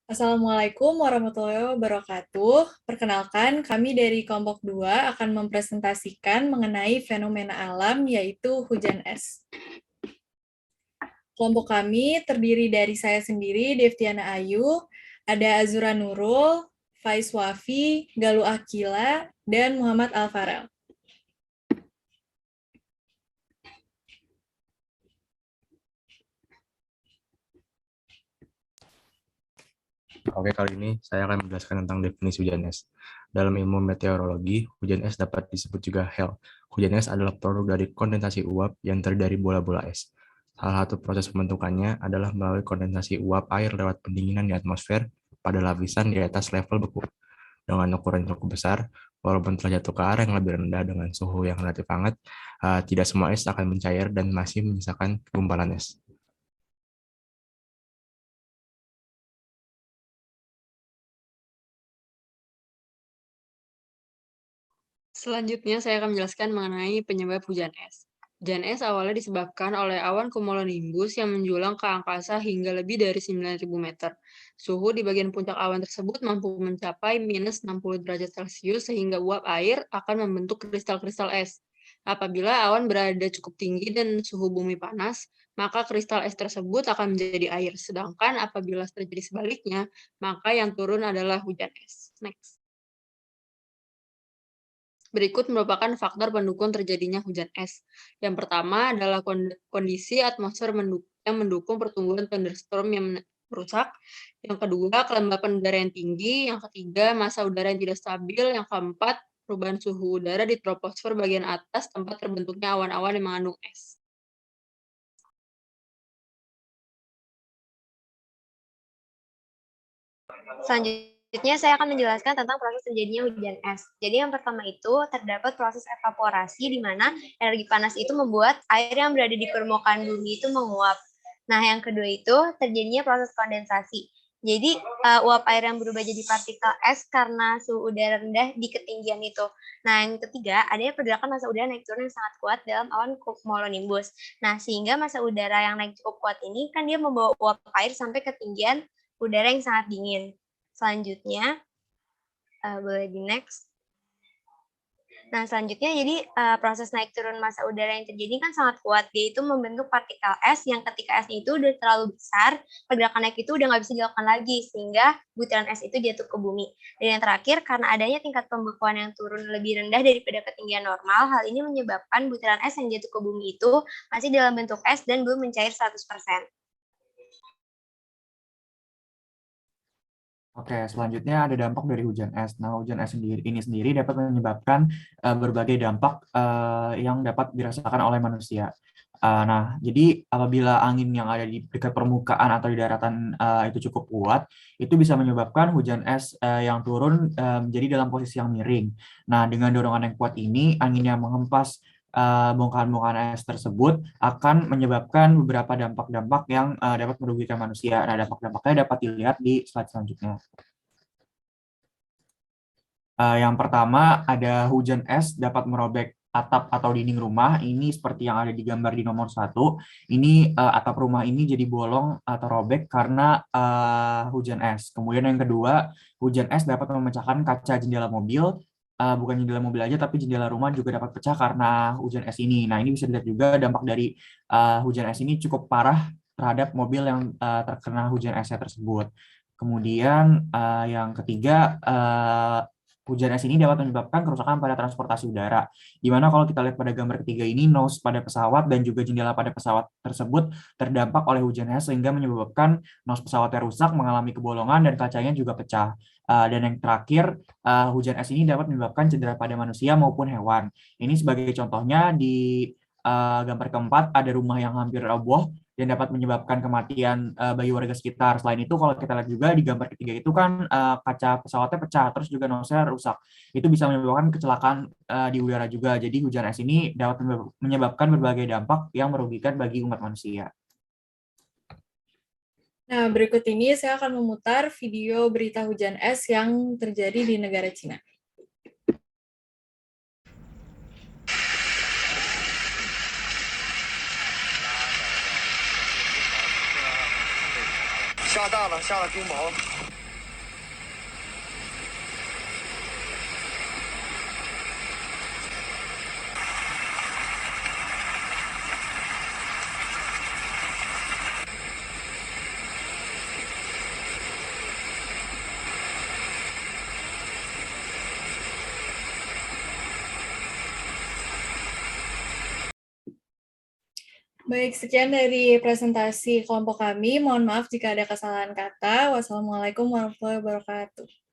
Assalamualaikum warahmatullahi wabarakatuh. Perkenalkan, kami dari kelompok 2 akan mempresentasikan mengenai fenomena alam, yaitu hujan es. Kelompok kami terdiri dari saya sendiri, Devtiana Ayu, ada Azura Nurul, Faiz Wafi, Galuh Akila, dan Muhammad Alfarel. Oke, kali ini saya akan menjelaskan tentang definisi hujan es. Dalam ilmu meteorologi, hujan es dapat disebut juga hail. Hujan es adalah produk dari kondensasi uap yang terdiri dari bola-bola es. Salah satu proses pembentukannya adalah melalui kondensasi uap air lewat pendinginan di atmosfer pada lapisan di atas level beku. Dengan ukuran cukup besar, walaupun telah jatuh ke area yang lebih rendah dengan suhu yang relatif hangat, tidak semua es akan mencair dan masih menyisakan gumpalan es. Selanjutnya, saya akan menjelaskan mengenai penyebab hujan es. Hujan es awalnya disebabkan oleh awan cumulonimbus yang menjulang ke angkasa hingga lebih dari 9.000 meter. Suhu di bagian puncak awan tersebut mampu mencapai minus 60 derajat Celcius sehingga uap air akan membentuk kristal-kristal es. Apabila awan berada cukup tinggi dan suhu bumi panas, maka kristal es tersebut akan menjadi air. Sedangkan apabila terjadi sebaliknya, maka yang turun adalah hujan es. Next. Berikut merupakan faktor pendukung terjadinya hujan es. Yang pertama adalah kondisi atmosfer yang mendukung pertumbuhan thunderstorm yang merusak. Yang kedua, kelembapan udara yang tinggi. Yang ketiga, massa udara yang tidak stabil. Yang keempat, perubahan suhu udara di troposfer bagian atas tempat terbentuknya awan-awan yang mengandung es. Selanjutnya, saya akan menjelaskan tentang proses terjadinya hujan es. Jadi yang pertama itu terdapat proses evaporasi di mana energi panas itu membuat air yang berada di permukaan bumi itu menguap. Nah, yang kedua itu terjadinya proses kondensasi. Jadi uap air yang berubah jadi partikel es karena suhu udara rendah di ketinggian itu. Nah, yang ketiga adanya pergerakan massa udara naik turun yang sangat kuat dalam awan cumulonimbus. Nah, sehingga massa udara yang naik cukup kuat ini kan dia membawa uap air sampai ketinggian udara yang sangat dingin. Selanjutnya, boleh di next. Nah, selanjutnya jadi proses naik turun massa udara yang terjadi kan sangat kuat, yaitu membentuk partikel es yang ketika esnya itu udah terlalu besar, pergerakan naik itu udah nggak bisa dilakukan lagi, sehingga butiran es itu jatuh ke bumi. Dan yang terakhir, karena adanya tingkat pembekuan yang turun lebih rendah daripada ketinggian normal, hal ini menyebabkan butiran es yang jatuh ke bumi itu masih dalam bentuk es dan belum mencair 100%. Oke, selanjutnya ada dampak dari hujan es. Nah, hujan es ini sendiri dapat menyebabkan berbagai dampak yang dapat dirasakan oleh manusia. Nah, jadi apabila angin yang ada di dekat permukaan atau di daratan itu cukup kuat, itu bisa menyebabkan hujan es yang turun menjadi dalam posisi yang miring. Nah, dengan dorongan yang kuat ini, angin yang menghempas bongkahan-bongkahan es tersebut akan menyebabkan beberapa dampak-dampak yang dapat merugikan manusia. Nah, dampak-dampaknya dapat dilihat di slide selanjutnya. Yang pertama ada hujan es dapat merobek atap atau dinding rumah. Ini seperti yang ada di gambar di nomor 1. Ini atap rumah ini jadi bolong atau robek karena hujan es. Kemudian yang kedua, hujan es dapat memecahkan kaca jendela mobil. Bukan jendela mobil aja, tapi jendela rumah juga dapat pecah karena hujan es ini. Nah, ini bisa dilihat juga dampak dari hujan es ini cukup parah terhadap mobil yang terkena hujan esnya tersebut. Kemudian yang ketiga, hujan es ini dapat menyebabkan kerusakan pada transportasi udara. Di mana kalau kita lihat pada gambar ketiga ini, nose pada pesawat dan juga jendela pada pesawat tersebut terdampak oleh hujan es sehingga menyebabkan nose pesawatnya rusak, mengalami kebolongan dan kacanya juga pecah. Dan yang terakhir, hujan es ini dapat menyebabkan cedera pada manusia maupun hewan. Ini sebagai contohnya di gambar keempat ada rumah yang hampir roboh dan dapat menyebabkan kematian bagi warga sekitar. Selain itu, kalau kita lihat juga di gambar ketiga itu kan kaca pesawatnya pecah, terus juga nosnya rusak. Itu bisa menyebabkan kecelakaan di udara juga. Jadi hujan es ini dapat menyebabkan berbagai dampak yang merugikan bagi umat manusia. Nah, berikut ini saya akan memutar video berita hujan es yang terjadi di negara Cina. 下大了，下了冰雹。Baik, sekian dari presentasi kelompok kami. Mohon maaf jika ada kesalahan kata. Wassalamualaikum warahmatullahi wabarakatuh.